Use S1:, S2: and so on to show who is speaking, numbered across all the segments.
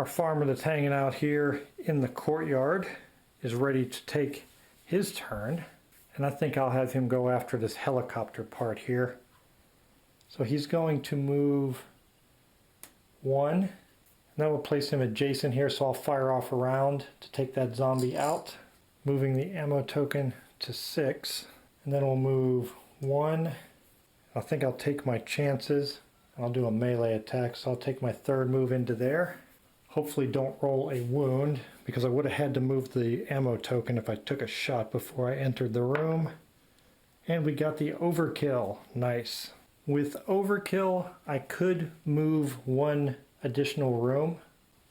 S1: Our farmer that's hanging out here in the courtyard is ready to take his turn. And I think I'll have him go after this helicopter part here. So he's going to move 1. And that will place him adjacent here, so I'll fire off a round to take that zombie out. Moving the ammo token to 6. And then we'll move 1. I think I'll take my chances. I'll do a melee attack, so I'll take my 3rd move into there. Hopefully don't roll a wound, because I would have had to move the ammo token if I took a shot before I entered the room. And we got the overkill. Nice. With overkill, I could move 1 additional room,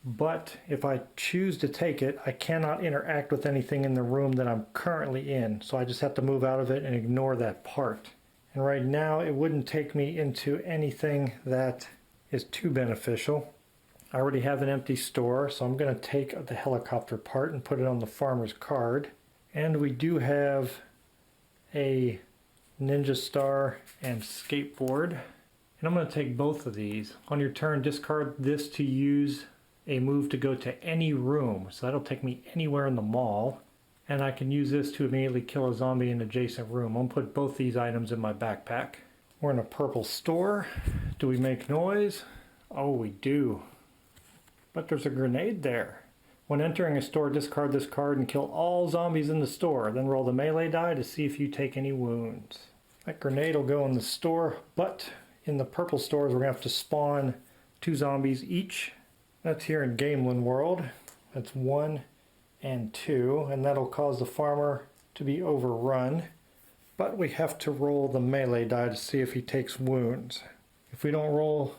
S1: but if I choose to take it, I cannot interact with anything in the room that I'm currently in, so I just have to move out of it and ignore that part. And right now, it wouldn't take me into anything that is too beneficial. I already have an empty store, so I'm going to take the helicopter part and put it on the farmer's card. And we do have a ninja star and skateboard. And I'm going to take both of these. On your turn, discard this to use a move to go to any room. So that'll take me anywhere in the mall. And I can use this to immediately kill a zombie in an adjacent room. I'm going to put both these items in my backpack. We're in a purple store. Do we make noise? Oh, we do. But there's a grenade there. When entering a store, discard this card and kill all zombies in the store. Then roll the melee die to see if you take any wounds. That grenade will go in the store, but in the purple stores we're going to have to spawn 2 zombies each. That's here in Gamelin World. That's 1 and 2, and that'll cause the farmer to be overrun. But we have to roll the melee die to see if he takes wounds. If we don't roll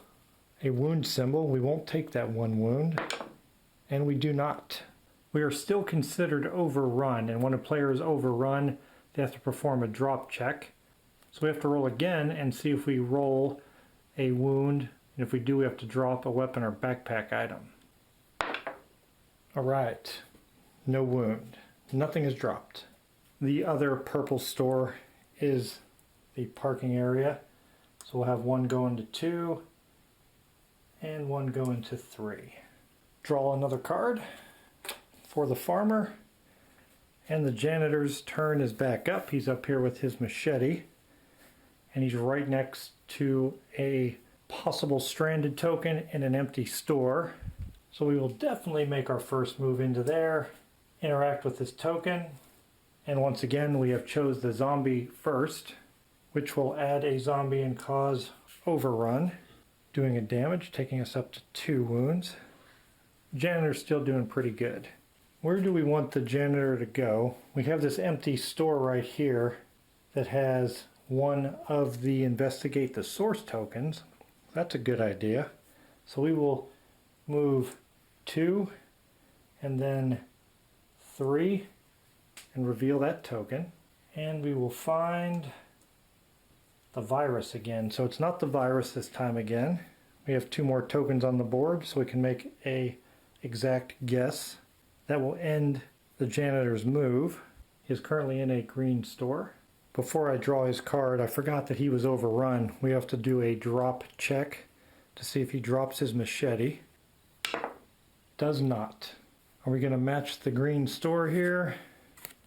S1: a wound symbol, we won't take that 1 wound, and we do not. We are still considered overrun, and when a player is overrun, they have to perform a drop check. So we have to roll again and see if we roll a wound, and if we do, we have to drop a weapon or backpack item. Alright, no wound. Nothing is dropped. The other purple store is the parking area, so we'll have 1 go into 2, and 1 go into 3. Draw another card for the farmer, and the janitor's turn is back up. He's up here with his machete, and he's right next to a possible stranded token in an empty store. So we will definitely make our first move into there, interact with this token, and once again we have chose the zombie first, which will add a zombie and cause overrun, doing a damage, taking us up to 2 wounds. Janitor's still doing pretty good. Where do we want the janitor to go? We have this empty store right here that has 1 of the investigate the source tokens. That's a good idea. So we will move 2 and then 3 and reveal that token. And we will find the virus again. So it's not the virus this time again. We have 2 more tokens on the board, so we can make a exact guess. That will end the janitor's move. He is currently in a green store. Before I draw his card, I forgot that he was overrun. We have to do a drop check to see if he drops his machete. Does not. Are we going to match the green store here?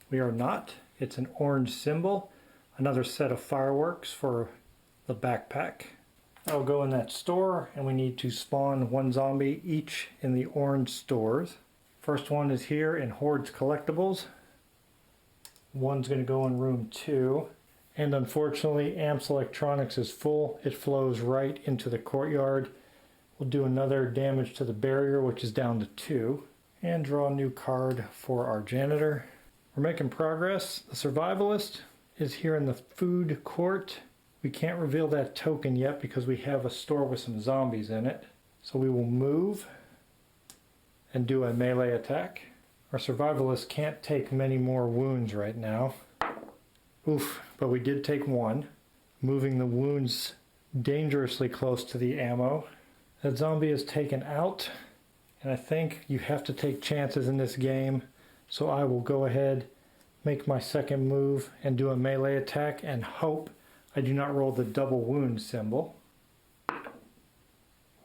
S1: We are not. It's an orange symbol. Another set of fireworks for the backpack. I'll go in that store, and we need to spawn 1 zombie each in the orange stores. First one is here in Horde's Collectibles. 1's going to go in room 2. And unfortunately, Amps Electronics is full. It flows right into the courtyard. We'll do another damage to the barrier, which is down to 2. And draw a new card for our janitor. We're making progress. The Survivalist is here in the food court. We can't reveal that token yet because we have a store with some zombies in it. So we will move and do a melee attack. Our Survivalist can't take many more wounds right now. Oof, but we did take 1. Moving the wounds dangerously close to the ammo. That zombie is taken out, and I think you have to take chances in this game. So I will go ahead, make my second move, and do a melee attack and hope I do not roll the double wound symbol.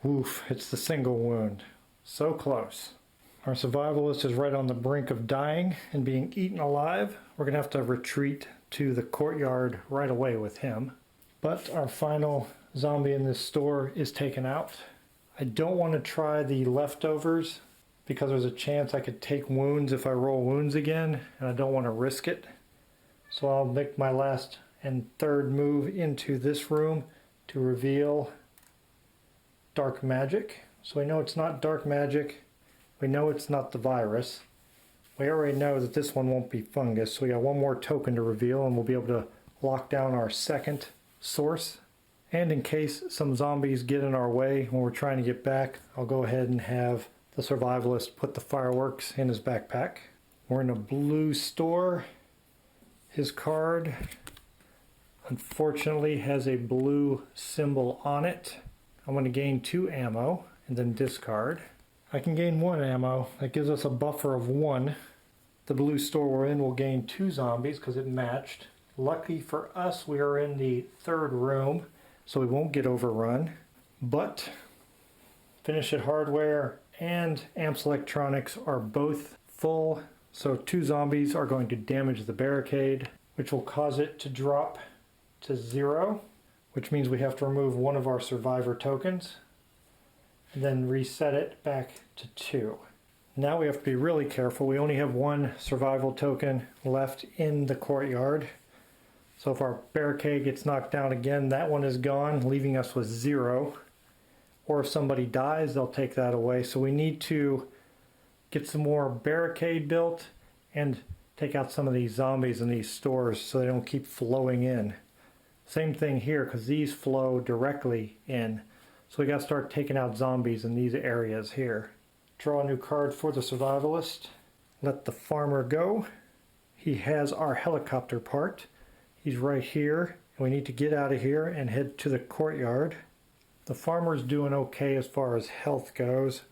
S1: Woof, it's the single wound. So close. Our survivalist is right on the brink of dying and being eaten alive. We're going to have to retreat to the courtyard right away with him. But our final zombie in this store is taken out. I don't want to try the leftovers because there's a chance I could take wounds if I roll wounds again, and I don't want to risk it. So I'll make my last and third move into this room to reveal dark magic. So we know it's not dark magic. We know it's not the virus. We already know that this one won't be fungus, so we got one more token to reveal and we'll be able to lock down our second source. And in case some zombies get in our way when we're trying to get back, I'll go ahead and have the survivalist put the fireworks in his backpack. We're in a blue store. His card, unfortunately, has a blue symbol on it. I'm going to gain 2 ammo and then discard. I can gain 1 ammo. That gives us a buffer of 1. The blue store we're in will gain 2 zombies because it matched. Lucky for us, we are in the 3rd room, so we won't get overrun. But Finish It Hardware and Amps Electronics are both full, so 2 zombies are going to damage the barricade, which will cause it to drop to 0, which means we have to remove one of our survivor tokens and then reset it back to 2. Now we have to be really careful. We only have 1 survival token left in the courtyard. So if our barricade gets knocked down again, that one is gone, leaving us with 0. Or if somebody dies, they'll take that away. So we need to get some more barricade built and take out some of these zombies in these stores so they don't keep flowing in. Same thing here, because these flow directly in. So we got to start taking out zombies in these areas here. Draw a new card for the survivalist. Let the farmer go. He has our helicopter part. He's right here. And we need to get out of here and head to the courtyard. The farmer's doing okay as far as health goes.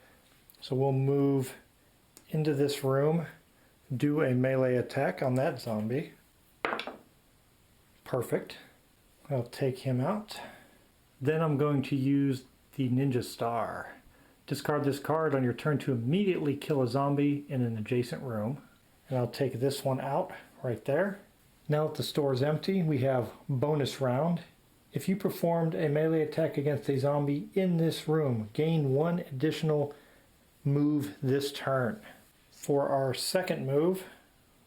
S1: So we'll move into this room, do a melee attack on that zombie. Perfect. I'll take him out. Then I'm going to use the ninja star. Discard this card on your turn to immediately kill a zombie in an adjacent room. And I'll take this one out right there. Now that the store is empty, we have bonus round. If you performed a melee attack against a zombie in this room, gain 1 additional move this turn. For our second move,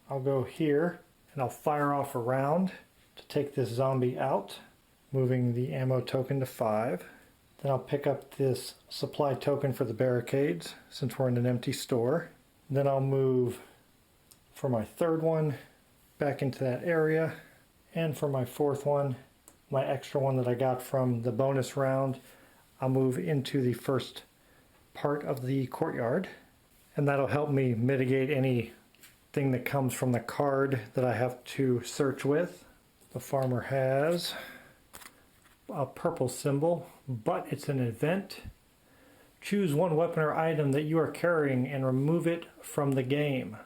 S1: I'll go here and I'll fire off a round to take this zombie out, moving the ammo token to 5. Then I'll pick up this supply token for the barricades since we're in an empty store. Then I'll move for my third one back into that area, and for my fourth one, my extra one that I got from the bonus round, I'll move into the first part of the courtyard, and that'll help me mitigate anything that comes from the card that I have to search with. The farmer has a purple symbol, but it's an event. Choose 1 weapon or item that you are carrying and remove it from the game,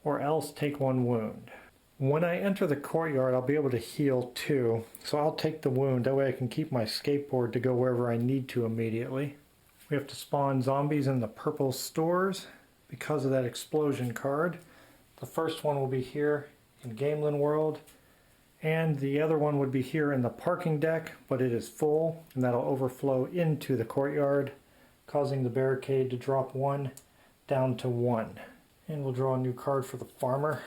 S1: or else take 1 wound. When I enter the courtyard, I'll be able to heal 2, so I'll take the wound. That way I can keep my skateboard to go wherever I need to immediately. We have to spawn zombies in the purple stores because of that explosion card. The first one will be here in Gamelin World, and the other one would be here in the parking deck, but it is full, and that'll overflow into the courtyard, causing the barricade to drop 1 down to 1. And we'll draw a new card for the farmer.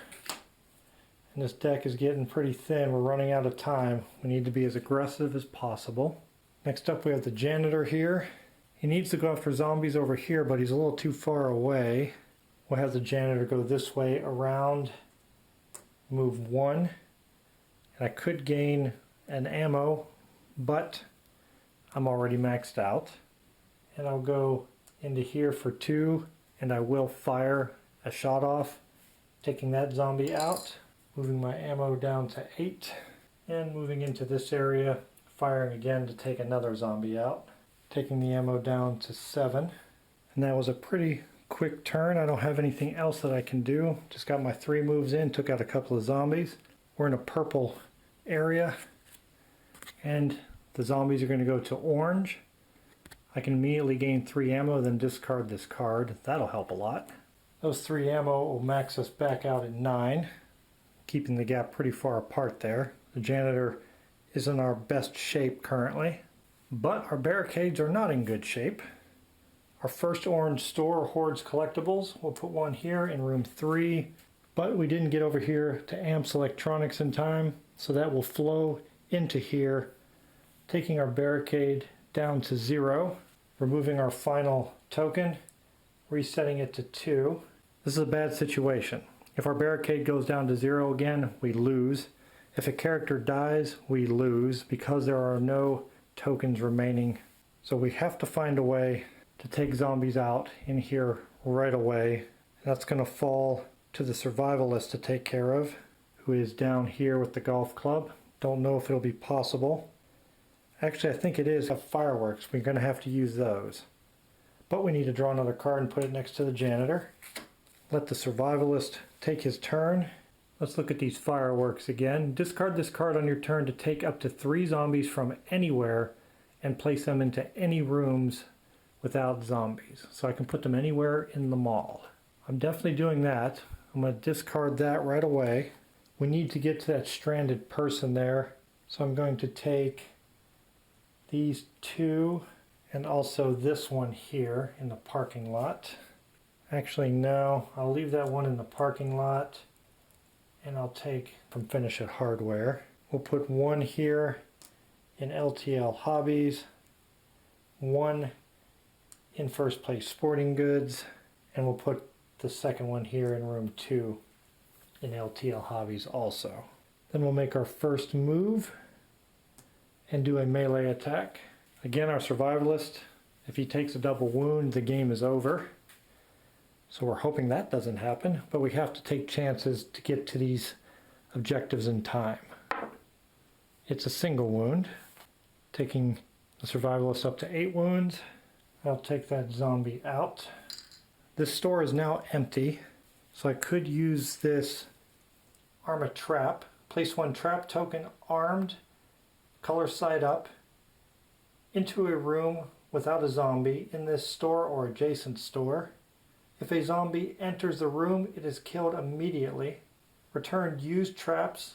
S1: And this deck is getting pretty thin. We're running out of time. We need to be as aggressive as possible. Next up we have the janitor here. He needs to go after zombies over here, but he's a little too far away. We'll have the janitor go this way around, move 1. And I could gain an ammo, but I'm already maxed out. And I'll go into here for 2, and I will fire a shot off, taking that zombie out, moving my ammo down to 8, and moving into this area, firing again to take another zombie out, taking the ammo down to 7. And that was a pretty quick turn. I don't have anything else that I can do. Just got my 3 moves in, took out a couple of zombies. We're in a purple area, and the zombies are going to go to orange. I can immediately gain 3 ammo, then discard this card. That'll help a lot. Those 3 ammo will max us back out at 9, keeping the gap pretty far apart there. The Janitor is in our best shape currently, but our barricades are not in good shape. Our first orange store hoards collectibles. We'll put one here in room 3, but we didn't get over here to Amps Electronics in time, so that will flow into here, taking our barricade down to 0, removing our final token, resetting it to 2. This is a bad situation. If our barricade goes down to 0 again, we lose. If a character dies, we lose because there are no tokens remaining. So we have to find a way to take zombies out in here right away. That's going to fall to the Survivalist to take care of, who is down here with the golf club. Don't know if it'll be possible. Actually, I think it is. Fireworks. We're going to have to use those. But we need to draw another card and put it next to the Janitor. Let the Survivalist take his turn. Let's look at these fireworks again. Discard this card on your turn to take up to 3 zombies from anywhere and place them into any rooms without zombies. So I can put them anywhere in the mall. I'm definitely doing that. I'm going to discard that right away. We need to get to that stranded person there. So I'm going to take these 2 and also this one here in the parking lot. Actually, no, I'll leave that one in the parking lot. And I'll take from Finish It Hardware. We'll put 1 here in LTL Hobbies, 1 in First Place Sporting Goods, and we'll put the second one here in room 2 in LTL Hobbies also. Then we'll make our first move and do a melee attack. Again, our Survivalist, if he takes a double wound, the game is over. So we're hoping that doesn't happen, but we have to take chances to get to these objectives in time. It's a single wound, taking the Survivalist up to 8 wounds. I'll take that zombie out. This store is now empty, so I could use this arm a trap. Place 1 trap token armed, color side up, into a room without a zombie in this store or adjacent store. If a zombie enters the room, it is killed immediately. Return used traps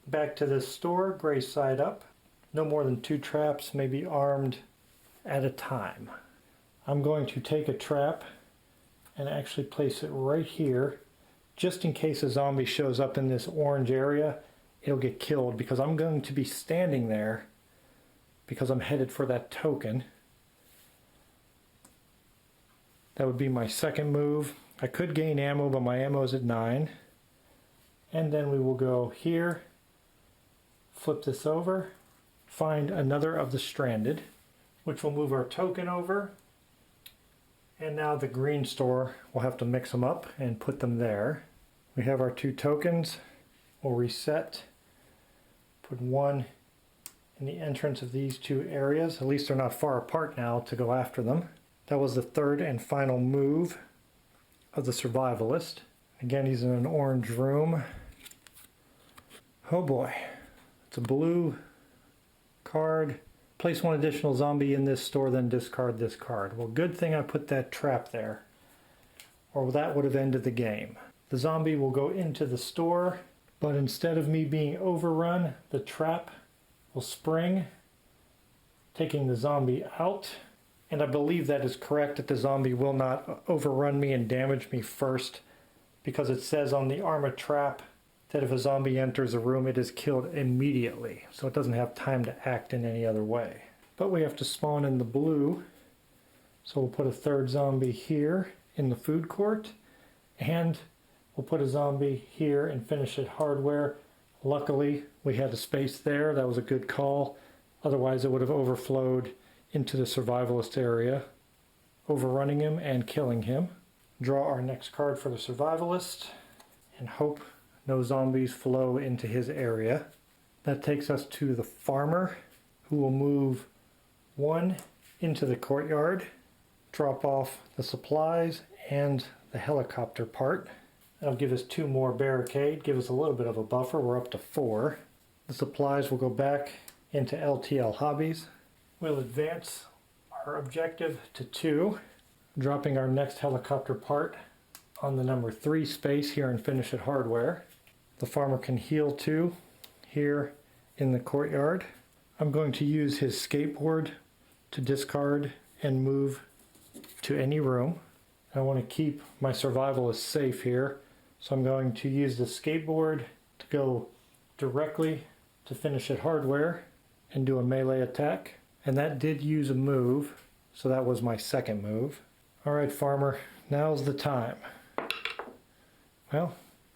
S1: back to this store, gray side up. No more than 2 traps may be armed at a time. I'm going to take a trap and actually place it right here, just in case a zombie shows up in this orange area. It'll get killed because I'm going to be standing there because I'm headed for that token. That would be my second move. I could gain ammo, but my ammo is at 9. And then we will go here, flip this over, find another of the stranded, which will move our token over. And now the green store, we'll have to mix them up and put them there. We have our 2 tokens. We'll reset, put 1 in the entrance of these 2 areas. At least they're not far apart now to go after them. That was the third and final move of the Survivalist. Again, he's in an orange room. Oh boy, it's a blue card. Place 1 additional zombie in this store, then discard this card. Well, good thing I put that trap there, or that would have ended the game. The zombie will go into the store, but instead of me being overrun, the trap will spring, taking the zombie out. And I believe that is correct, that the zombie will not overrun me and damage me first, because it says on the armor trap that if a zombie enters a room, it is killed immediately. So it doesn't have time to act in any other way. But we have to spawn in the blue. So we'll put a 3rd zombie here in the food court. And we'll put a zombie here and Finish It Hardware. Luckily, we had a space there. That was a good call. Otherwise, it would have overflowed into the Survivalist area, overrunning him and killing him. Draw our next card for the Survivalist and hope no zombies flow into his area. That takes us to the farmer, who will move 1 into the courtyard, drop off the supplies and the helicopter part. That'll give us 2 more barricade, give us a little bit of a buffer. We're up to 4. The supplies will go back into LTL Hobbies. We'll advance our our objective to 2, dropping our next helicopter part on the number 3 space here in Finish It Hardware. The farmer can heal 2 here in the courtyard. I'm going to use his skateboard to discard and move to any room. I want to keep my survivalist safe here, so I'm going to use the skateboard to go directly to Finish It Hardware and do a melee attack. And that did use a move, so that was my second move. Alright farmer, now's the time. Well,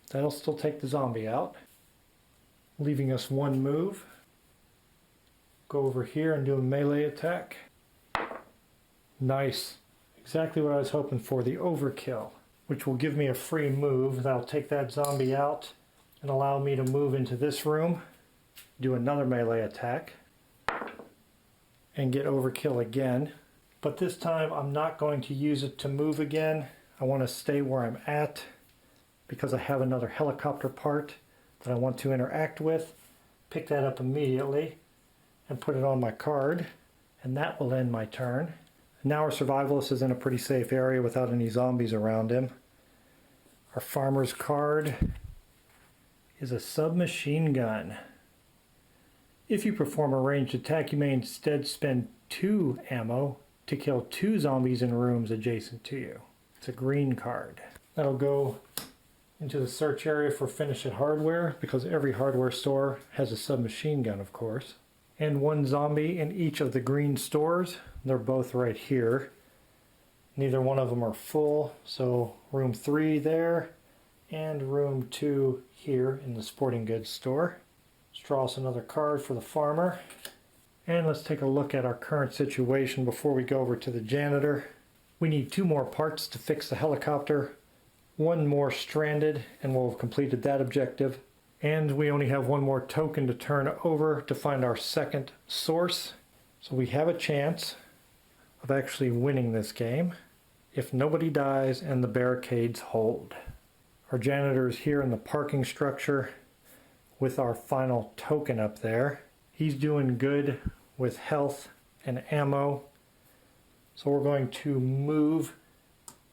S1: that'll still take the zombie out, leaving us 1 move. Go over here and do a melee attack. Nice. Exactly what I was hoping for, the overkill, which will give me a free move that'll take that zombie out and allow me to move into this room, do another melee attack, and get overkill again. But this time I'm not going to use it to move again. I want to stay where I'm at because I have another helicopter part that I want to interact with. Pick that up immediately and put it on my card, and that will end my turn. Now our survivalist is in a pretty safe area without any zombies around him. Our farmer's card is a submachine gun. If you perform a ranged attack, you may instead spend 2 ammo to kill 2 zombies in rooms adjacent to you. It's a green card. That'll go into the search area for Finish It Hardware, because every hardware store has a submachine gun, of course. And 1 zombie in each of the green stores. They're both right here. Neither one of them are full, so room 3 there and room 2 here in the sporting goods store. Let's draw us another card for the farmer. And let's take a look at our current situation before we go over to the janitor. We need 2 more parts to fix the helicopter, 1 more stranded, and we'll have completed that objective. And we only have 1 more token to turn over to find our second source. So we have a chance of actually winning this game if nobody dies and the barricades hold. Our janitor is here in the parking structure with our final token up there. He's doing good with health and ammo. So we're going to move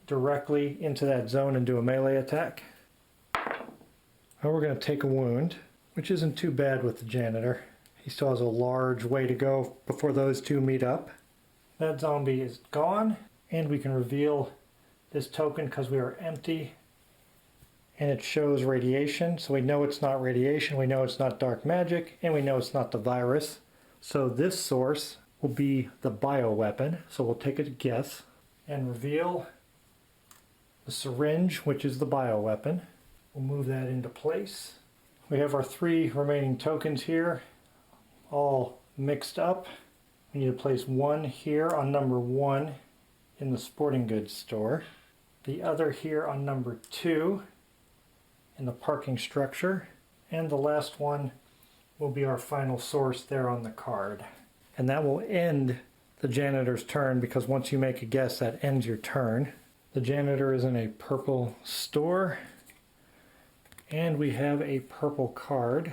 S1: directly into that zone and do a melee attack. Now we're going to take a wound, which isn't too bad with the janitor. He still has a large way to go before those 2 meet up. That zombie is gone, and we can reveal this token because we are empty. And it shows radiation, so we know it's not radiation, we know it's not dark magic, and we know it's not the virus. So this source will be the bioweapon, so we'll take a guess and reveal the syringe, which is the bioweapon. We'll move that into place. We have our 3 remaining tokens here, all mixed up. We need to place 1 here on number 1 in the sporting goods store, the other here on number 2 in the parking structure, and the last one will be our final source there on the card. And that will end the janitor's turn, because once you make a guess, that ends your turn. The janitor is in a purple store, and we have a purple card.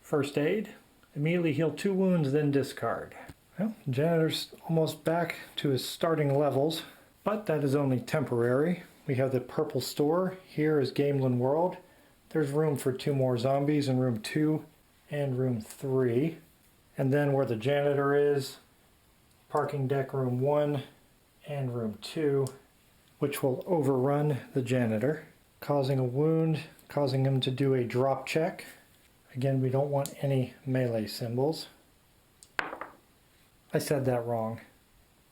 S1: First aid. Immediately heal 2 wounds, then discard. Well, the janitor's almost back to his starting levels, but that is only temporary. We have the purple store. Here is Gamelin World. There's room for 2 more zombies in room 2 and room 3. And then where the janitor is, parking deck room 1 and room 2, which will overrun the janitor, causing a wound, causing him to do a drop check. Again, we don't want any melee symbols. I said that wrong.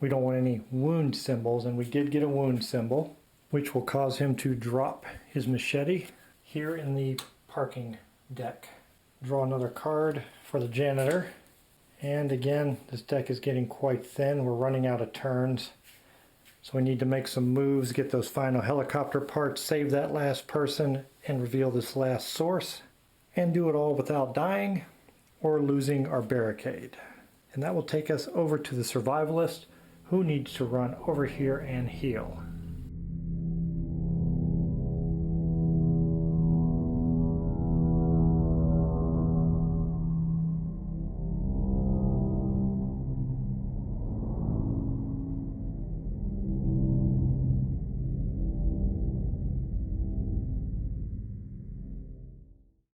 S1: We don't want any wound symbols, and we did get a wound symbol, which will cause him to drop his machete here in the parking deck. Draw another card for the janitor. And again, this deck is getting quite thin. We're running out of turns. So we need to make some moves, get those final helicopter parts, save that last person, and reveal this last source. And do it all without dying or losing our barricade. And that will take us over to the survivalist, who needs to run over here and heal.